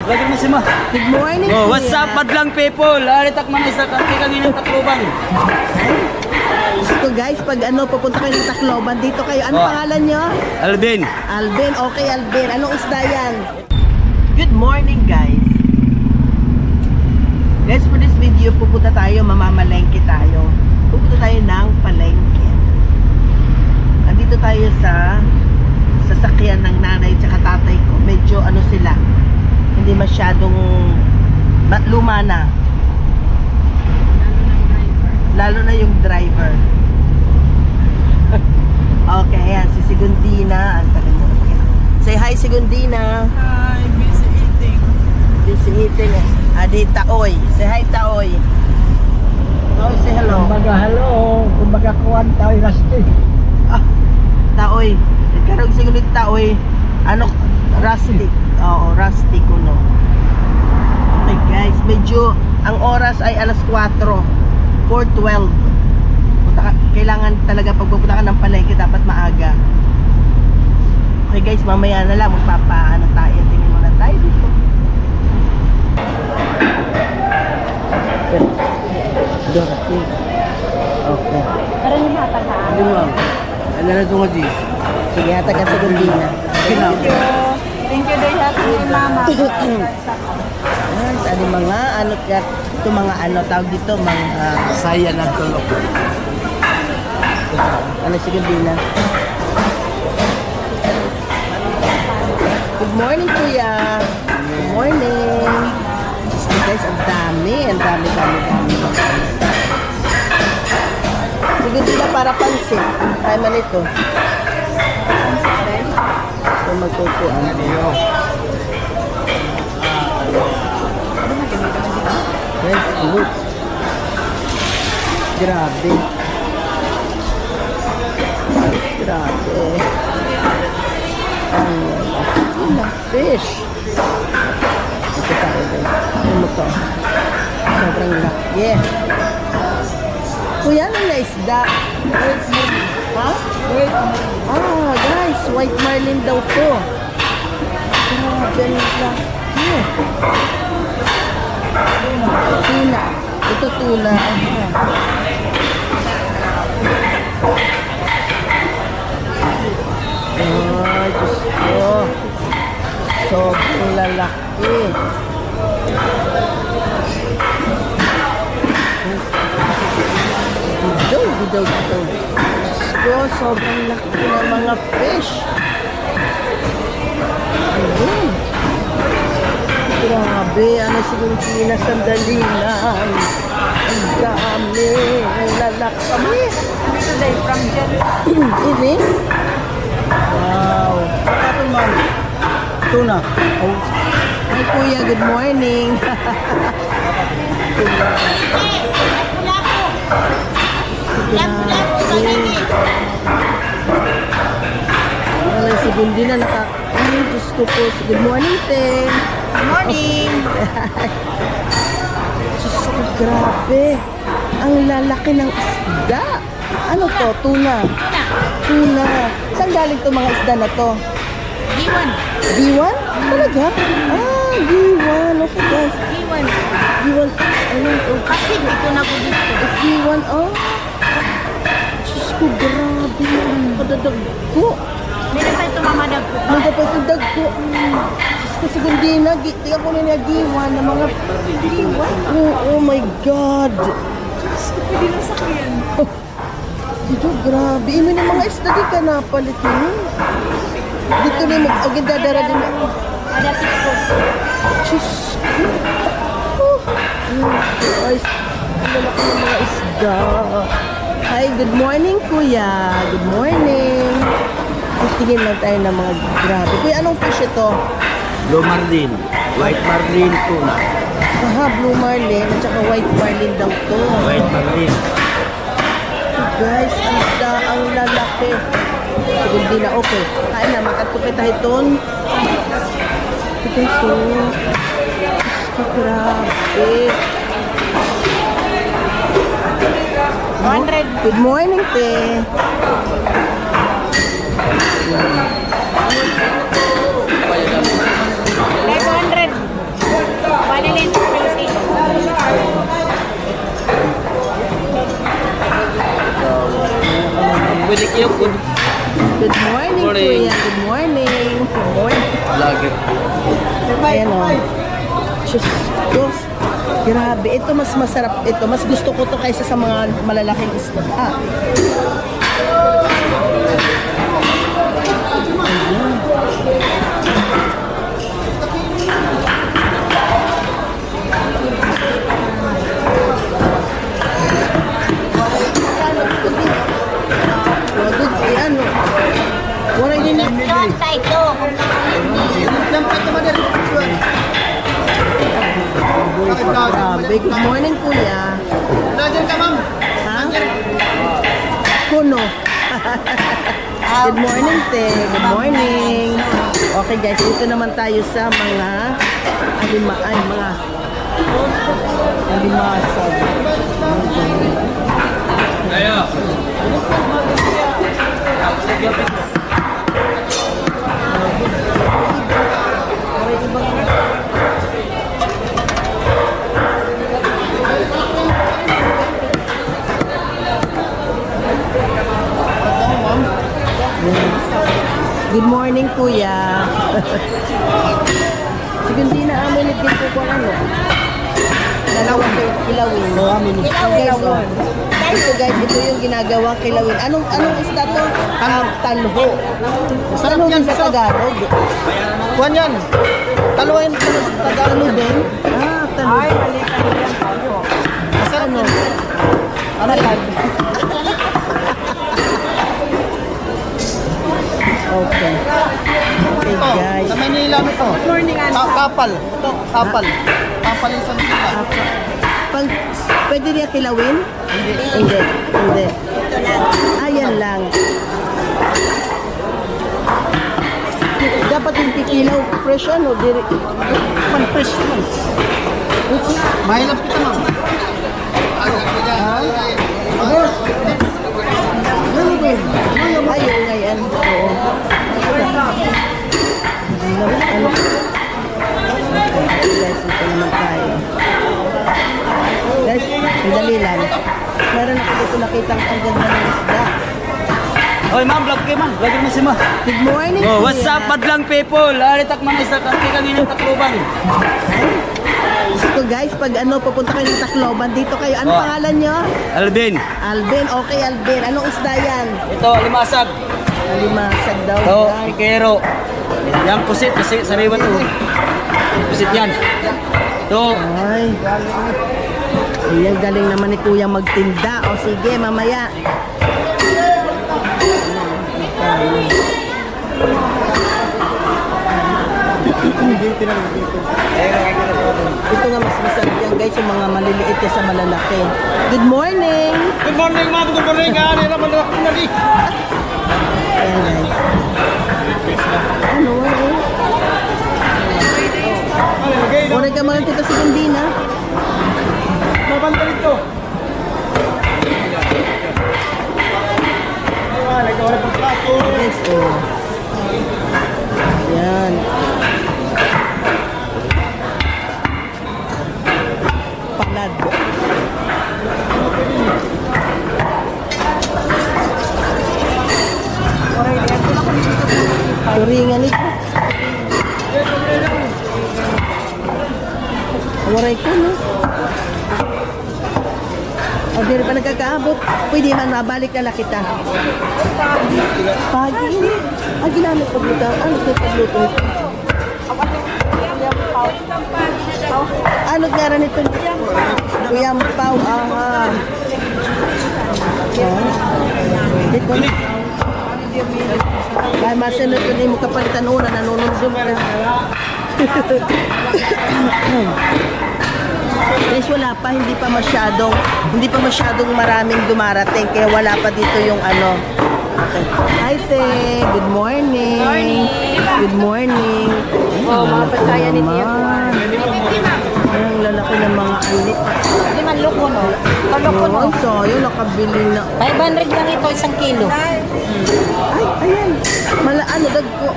Lagi mo si Ma. Good morning. Oh, what's up, madlang people? Aritak man isa kanti kanina Tacloban. So guys, pag pupunta kayo ng Tacloban, dito kayo. Ano pangalan nyo? Alvin. Alvin. Okay, Alvin. Anong isda yan? Good morning, guys. Guys, for this video, pupunta tayo, mamamalengke tayo. Pupunta tayo ng palengke. Andito tayo sa sasakyan ng nanay at tatay ko. Medyo sila, hindi masyadong luma na. Lalo na yung driver. Okay, ayan, si Sigundina. Say hi, Sigundina. Hi, busy eating. Busy eating. Adi, Taoy. Say hi, Taoy. Taoy, say hello. Kumbaga hello. Kumbaga kuwan tayo rusty. Taoy. Karong sigulit Taoy. Rustic. Oo, rustic kuno. Okay guys, medyo ang oras ay alas 4. 4:12. Kailangan talaga pagpupunta ka ng palengke dapat maaga. Okay guys, mamaya na lang magpapaano tayo. Tingin muna tayo dito. Okay. Parang yung hatag ha? Hindi mo. Ano na ito nga di? Sige, hatag ka sa Gundina. Thank you. Thank you, day happy ni Mama. Sa mga ito mga tawag dito, mga Saya na tulog. si Gundina. Good morning, Kuya. Good morning. Guys, ang dami. Sige dila para pansit. Tayo man ito. So magkukuan. Guys, look. Grabe. Ang fish. Ito tayo guys. Ano to? Sobrang laki. Kuya, ano na isda? White marlin. Ha? Guys, white marlin daw to. Grabe, laki. Tuna. Ito tuna. Ay, Diyos ko. Sobrang lalaki. Gidaw. Diyos ko, sobrang laki ng mga fish. Ayun. Grabe, siguro sinasandali lang. Ang dami. Ang lalaki. Today from Jen. Ini? Wow. Kapon man. Tuna. Oh. Hi Kuya, good morning. Wala si Bundi na ay, Diyos ko po. Good morning, te. Good morning. Diyos ko, grabe. Ang lalaki ng isda. Ano to? Tuna. Saan galing to mga isda na to? Iwan. B1? Talaga? B1. Okay, guys. Iwan. B1. Ayun, Kasi ito na ko dito. B1, Diyos ko, grabe. Kadadagko. Meron tayo tumamadag ko. Magpapatagko. Diyos ko, si Gundina. Tingnan ko na B1 na mga B1. Oh my God. Diyos ko, pwede na sakyan. Dito, grabe. Ino ng mga isda di ka napalit yun. Dito na yung dadara din. Ada tiko. Diyos ko. Guys, ang lalaki ng mga isda. Hi, good morning, Kuya. Good morning. Tingin lang tayo ng mga grabe. Kuya, anong fish ito? Blue marlin. White marlin tuna. Blue marlin at saka white marlin daw to. White marlin. Guys, ang lalaki. Siguro di na okay. Kain na, makatupit tayo ito. Ito so. Grabe. 100. Good morning, te. 500. Yung food. Good morning, Morning. Kuya. Good morning. Good morning. Lagi. Ayan o. Diyos ko. Grabe. Ito mas masarap ito. Mas gusto ko to kaysa sa mga malalaking isda. Ayan. Wagod, ano? Wala yun eh. Grabe. Good morning, Kuya. Ha? Kuno. Good morning, te. Good morning. Okay, guys. Dito naman tayo sa mga alimasag. Ayo. Good morning, Kuya. Sige, hindi na amin dito ko ano. Dalawang kilawin. Guys, oh. Ito guys, ito yung ginagawa kilawin. Anong isda to? Talho. Sarap yan sa Tagalog. Kuhan yan. Dalawa yan sa Tagalog din? Talho. Ay, mali ka yan. Masarap yan. Okay. Okay, guys. Sa Manila ito. Good morning, Ansa. Kapal. Ito, kapal. Kapal yung sa Manila. Pwede niya kilawin? Hindi. Ayan lang. Dapat yung pikilaw. Fresh ano? Fresh man. Mahilap kita, ma'am. Ayun ngayon. Oo. Ano? Okay, guys, ito naman tayo. Guys, madali lang. Meron ako dito nakitang ang ganda ng isda. Oy, ma'am, vlog kayo, ma'am. Vlog mo si ma. Good morning, Oh, what's Kuya. up, madlang people? Aritak man isda kanti kami ng Tacloban. Gusto guys, pag pupunta kayo ng Tacloban, dito kayo. Ano Oh. pangalan nyo? Alvin. Alvin. Okay, Alvin. Anong isda yan? Ito, limasag. Alimasag daw. Ito, guys. ikero. Yan, pusit. Sariwa to. Pusit yan. Ito. Ay. Ayan, galing naman ni Kuya magtinda. O sige, mamaya. Ito nga mas masarap yan guys, yung mga maliliit sa malalaki. Good morning! Good morning, ma'am. Good morning. Ano naman ako na di? Ayan guys. Ano? Oray ka mga tita si Gandina. Mabanta rito. Nag-orap ang plato. Yes, oh. Ayan. Palad. Turingan ito. Waray ko, no? O, di rin pa nagkakaabot. Pwede man mabalik na lang kita. Pagi. Ginamit ko dito. Ano ito pagluto? Ano nga rin ito? Kuyampaw. Dito. Dahil masunod ko din mo kapalitan una. Nanunundum ka. Guys, wala pa, hindi pa masyadong maraming dumarating, kaya wala pa dito yung ano. Okay. Hi, Te. Good morning. Good morning. Oh, mga pasayan ni Tia Juan. Ang lalaki ng mga alit. Hindi man loko, no? Kaloko, no? Ay, so, yun, nakabili na. 500 lang ito, 1 kilo. Ay, ayan. Dagko.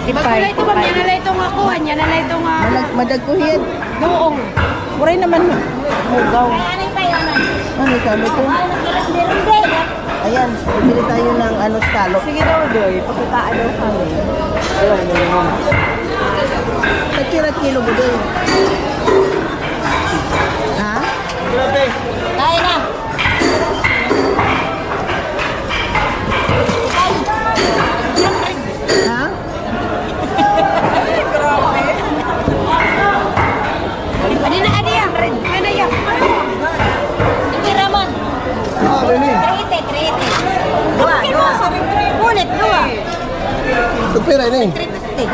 Wala ito ba? Yan nala itong akuha. Yan nala itong... Madagkuhin. Noong. Muray naman. Mugaw. Ano pa yun? Ano kami ito? Ayan, bibili tayo ng ano, scallop. Sige daw, Doy. Pakitaan daw kami. Tagkira kilo ba doon? Ha? Kaya na. Ha? Ano na, ano yan? Ano yan? Hindi Ramon. Ah, Rene. Trete. Dua. Ulit, dua. Ito pera ini. 350.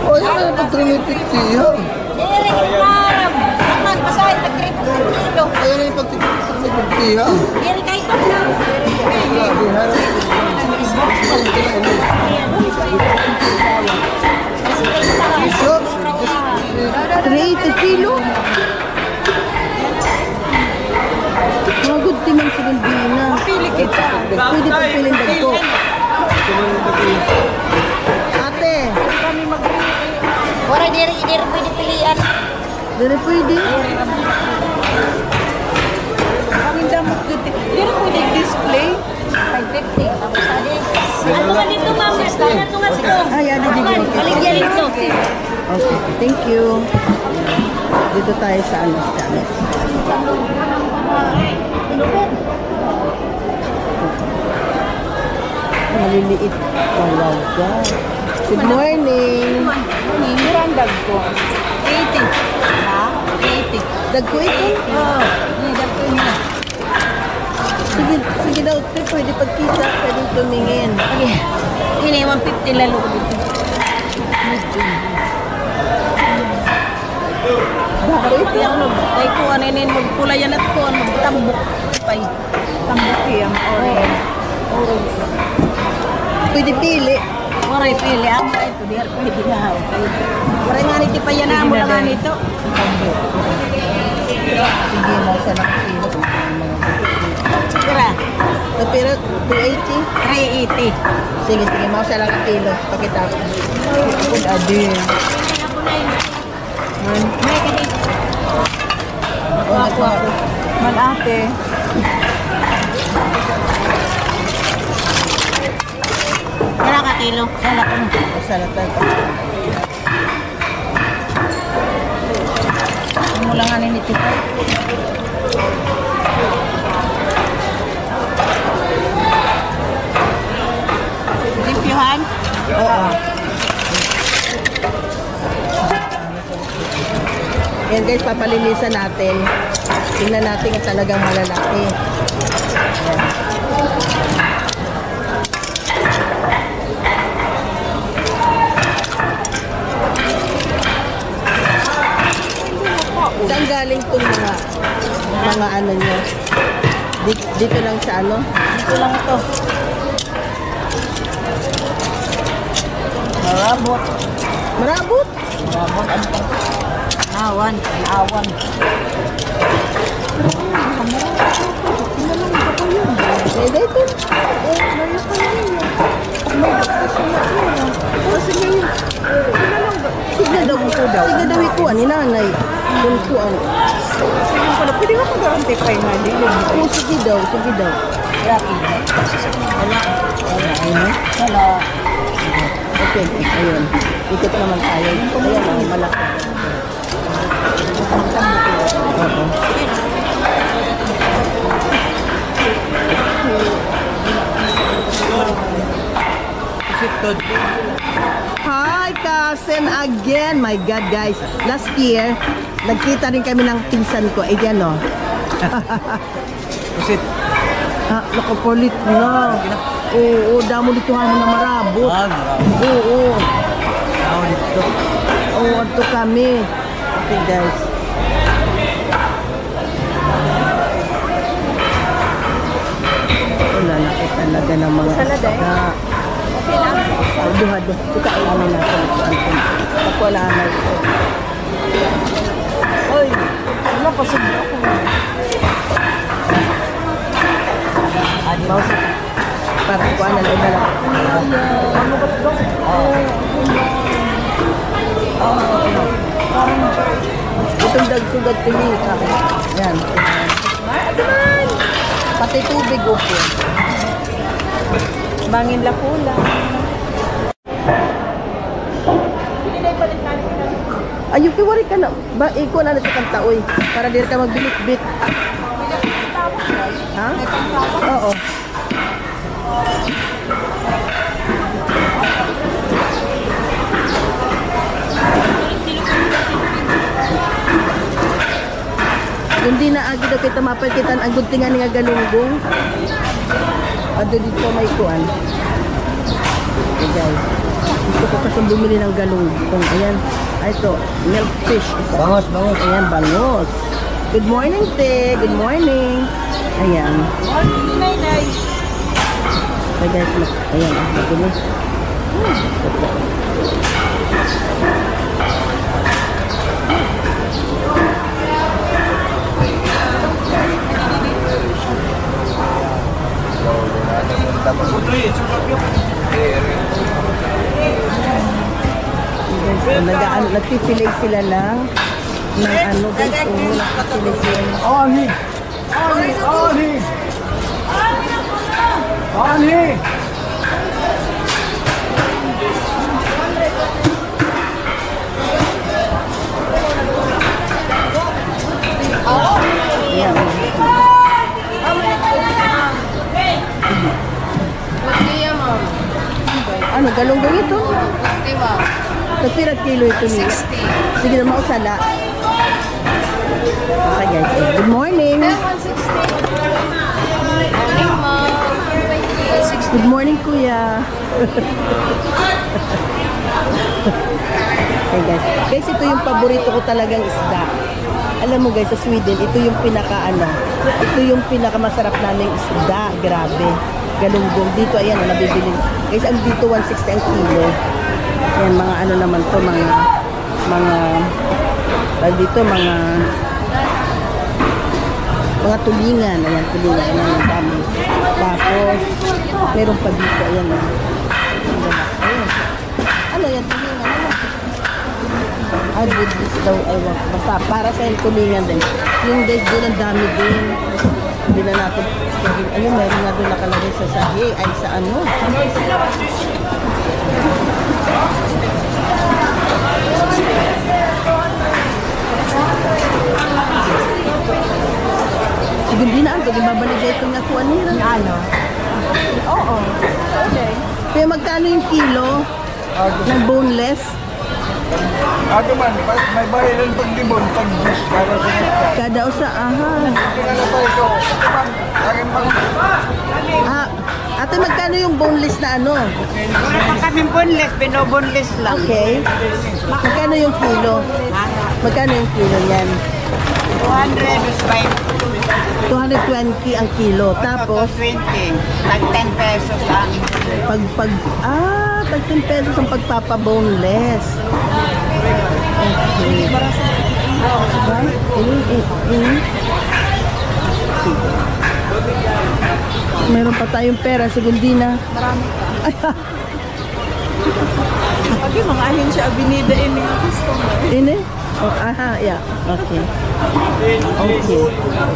Oh, yan na pag 350 ha. Dere, iparam. Naman, pasahin pag 350 kilo. Ayan na yung pag 350 ha. Dere, kahit pa na. Grabe, harap. So, 380 kilo? Magod timang sa Gandina. Pili kita. Pwede pagpilin dagko. Ate, Ora, dere pwede pilihan. dili pwede. Kaming damot dito. Dere pwede display. 550. Tapos ade. Ano ka dito, ma'am? Ano nga sito? Ay, ano dito? Baligyan dito. Okay, thank you. Dito tayo sa ano, Stanis. Maliliit talaga. Good morning. Mirandag ko. 80. Ha? 80. Dagko ito? Dag ko niya. Sige daw, te, pwede pagkita, pwede tumingin. Okay. Ini 150 lalo ko dito. Dagko ito? Yang no, ay ko ano inin magkulay yan at ko magtambok pay. Tambok yang orange. Pwede pili. Oray pili ang ito diyan pwede na. Oray nga niti pa yan na mo lang nito. Sige, nasa lang kilo. Kira, So, pero 280? 380. Sige, mausa lang ang kilo. Pakita ko. Good adin. May kani. Ako. Malate. Kira ka kilo. Sala ko. Salatan. Mo lang ani nito. Limpyuhan. Oo. Yan guys, papalinisan natin. Tingnan natin kung talagang malalaki. Saan galing itong mga ano nyo? Dito lang sa ano? Ito lang ito. Marabot. Marabot? Marabot. Ano pa? Awan. Awan. Pwede ito. Sige daw ko daw. Sige daw ikuan ni nanay. Kung kuan. Sige pala. Pwede ba kung garanti pa yung hindi? Oh, sige daw. Sige daw. Laki. Wala. Ano? Wala. Okay, ayun. Ikot naman tayo. Ayan, ang malaki. Oo. Hi, cousin again. My God, guys. Last year, nagkita rin kami ng pinsan ko. Eh, yan, no? Pusit. Nakapulit na. Oo, damo dito mo na marabot. Marami. Oo. Ako dito. Oo, ato kami. Okay, guys. Wala na ko talaga ng mga Salad, eh? isda. Okay lang. Duha-duha. Ito ang ano natin. Ako wala na ito. Oy. Wala pa sa ako. Mouse. Para kuha na lang lang. Ano ba ito? Itong dagtugad pili. Yan. Pati tubig, okay. Bangin Lapula. Ayun, kiwari ka na. Ba, ikaw na sa kang taoy. Para di ka magbilit-bit. Ha? Oo. Hindi na agi daw kita mapagkitan ang guntingan nga galunggong. Ado dito may kuan. Okay guys. Gusto ko kasi bumili ng galunggong. Ayan. Ito, milk fish. Bangos, bangos. Ayan, bangos. Good morning, te. Good morning. Ayan. Okay guys, ayan. Maguli. Nagpipilay sila ng ano guys, nagpipilay sila ng Ani! Ani! Ani! Ani! yan. Ano, galunggong ito? Nagpirat kilo ito niya. Sige na mausala. Okay guys, good morning. Good morning kuya. Okay guys. Guys, ito yung paborito ko talagang isda. Alam mo guys, sa Sweden, ito yung ito yung pinakamasarap naming isda. Grabe. Galunggong. Dito, ayan, nabibili. Guys, ang dito 160 ang kilo. Ayan, mga ano naman to, dito, mga tulingan. Ayan, tulingan. Ayan, ang dami. Tapos, meron pa dito. Ayan, ayan. Ano yan, tulingan? Ano? This daw, aywan. Basta, para sa yung tulingan din. Yung guys, doon ang dami din. Hindi na natin. Ayun, meron na doon nakalagay sa sahi. Ay, sa ano? Sige, hindi na. Pwede mabaligay ito nga kuha nila. Ano? Oo. Okay. Pero magkano yung kilo ng boneless? Ako man, may bayaran pag-libon, pag-bus, para sa mga. Kada usa, aha. Kinala pa ito. Ito man, aking pang... Ate, magkano yung boneless na ano? Wala pa kaming boneless, binoboneless lang. Okay. Magkano yung kilo? Magkano yung kilo niyan? 200 is 220 ang kilo. Tapos, 20. Tag 10 pesos ang. tag 10 pesos ang pagpapa-boneless. Okay. Meron pa tayong pera, Segundina. Marami pa. Pag yung mga ahin siya, binida ini ang customer. Ini? Oh, aha, yeah. Okay. Okay.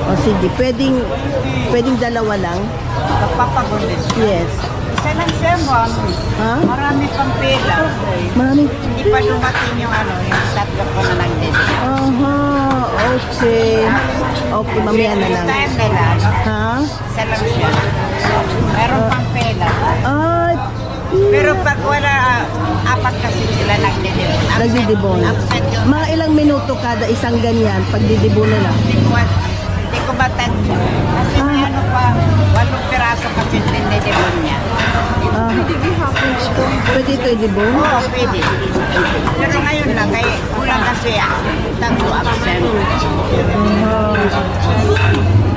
O sige, pwedeng dalawa lang? Pagpapaboneless. Yes. Isa lang siya mo. Ha? Marami pang pila. Maraming. Hindi pa dumating yung yung tatlo ko na nagdede. Aha, okay. Okay, mamaya na lang. Time nila, Ha? isa lang siya. Meron pang pila. Ay, Pero pag wala, apat kasi sila nagdede. nagdidibon. Absent yun. Mga ilang minuto kada isang ganyan pag didibon nila. Hindi ko matanda. Kasi may ano pa, 8 piraso kasi dinidibon niya. Ah, pwede ito i-dibon? Oo, pwede. Pero ngayon lang, kaya kulang kasi tatlo absent.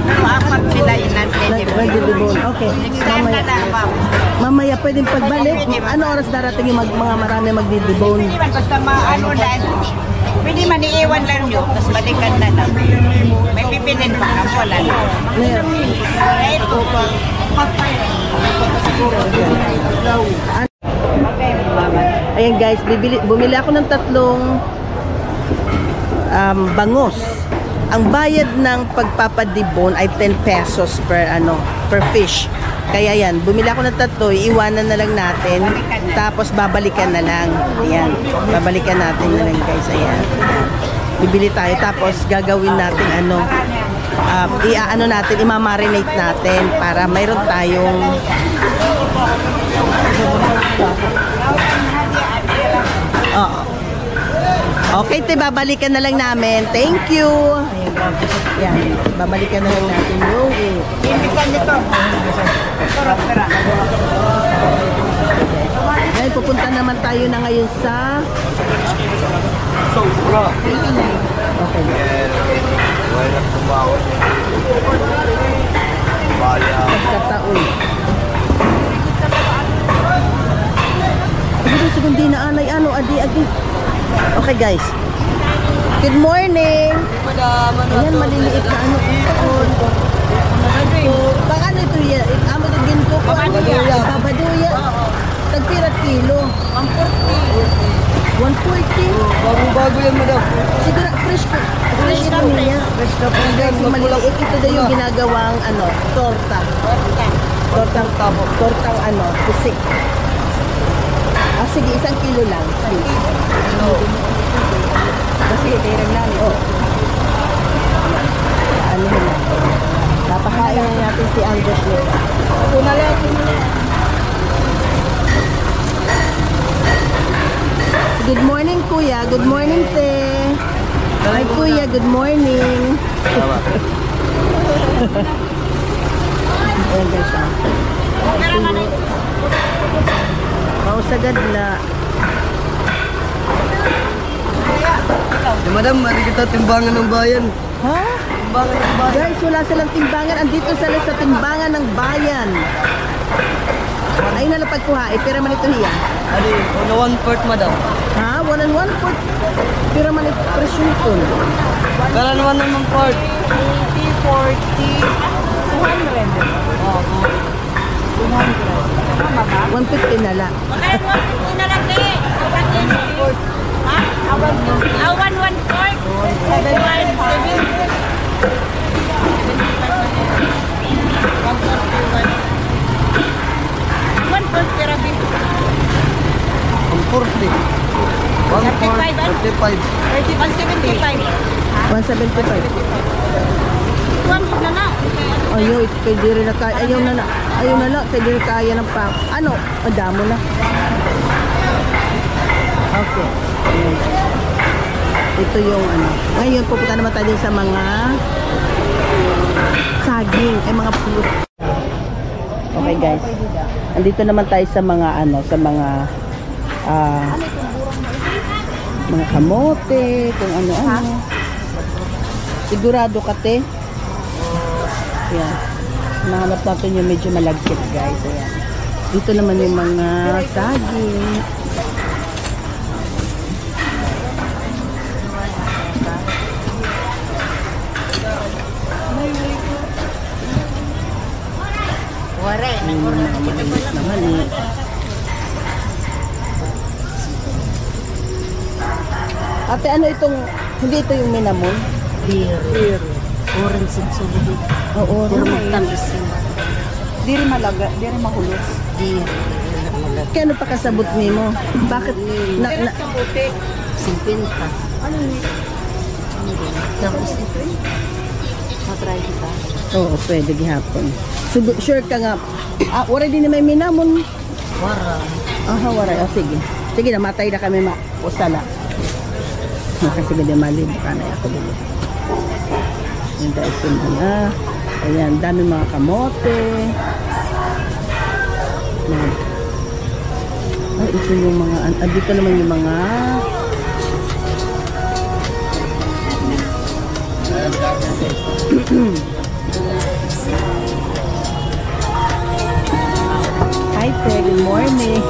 Pero apat sila yung nagdidibon. Nagdidibon. Okay. Next time na lang, ma'am. Mamaya pwedeng pagbalik. Ano oras darating yung mga marami magdidibon? Pwede man, basta ano lang. Pwede man iiwan lang nyo, tapos balikan na lang. May pipilin pa ka, wala na. Ngayon. Ito pa. Okay, mama. Ayan guys, bumili ako ng 3 bangos. ang bayad ng pagpapadibon ay 10 pesos per fish. Kaya yan, bumili ako ng 3, iwanan na lang natin, tapos babalikan na lang. Ayan, babalikan natin na lang guys, ayan. Bibili tayo, tapos gagawin natin natin, imamarinate natin para mayroon tayong okay, babalikan na lang namin. Thank you. Yan, babalikan na lang natin yung ngayon, pupunta naman tayo na ngayon sa Sobra. okay. Wala na kumawin. Baya. Pagkataon. Segundi na anay adi. Okay guys. Good morning. Ayan, maliliit na Baka ito yan. Amo din ginto ko. Babaduya. Tagpirat kilo. 140. Bago yan, madam. Siguro fresh ito niya. Fresh na po yan. Maliliit ito daw yung ginagawang torta. Tortang pusik. Sige, 1 kilo lang. Please. Kasi, kairag namin. Ano na? Napakain na natin si Angus nito. Una lang. Good morning, Kuya. Good morning, Te. Hi, Kuya. Good morning. Ayan, guys. Pausagad na. Madam, mari kita timbangan ng bayan. Ha? Timbangan ng bayan. Guys, wala silang timbangan. Andito sila sa timbangan ng bayan. Ay nalapagkuha. Pera man ito hiya. Ali, una 1/4, madam. Ha? 1 and 1/4. Pera man ito presyo nito. Kala naman ng part. 80, 40, 200. 150 na lang. Bakit 150 na lang eh? Ha? 114? 175. 200 na na. Ayaw, pwede rin na kaya. Ayaw na lang. Pwede rin kaya ng pang. Madamo na. Okay. Ayan. Ito yung Ngayon, pupunta naman tayo sa mga saging. Mga fruit. Okay, guys. Andito naman tayo sa mga mga kamote, kung ano-ano. Sigurado ka, te? Ayan. Nahanap natin yung medyo malagkit, guys. Ayan. Dito naman yung mga saging. Wari. Maliit na mali. Ate, ano itong, hindi ito yung minamon? Beer. Orange and solid. Oo, Pero magtamis. Diri malaga, diri mahulos. Beer. Kano pa kasabot nimo? Bakit na 50. Ano yun? Tapos ito eh. Matry kita. Oo, pwede gihapon. Sure ka nga. Wala din na may minamon. Wara. Wala. Sige. Sige na, matay na kami usala. Sige din mali. Baka na ako dito. Yung guys, ayan, dami mga kamote. Ay, ito yung mga, dito naman yung mga hi, good morning.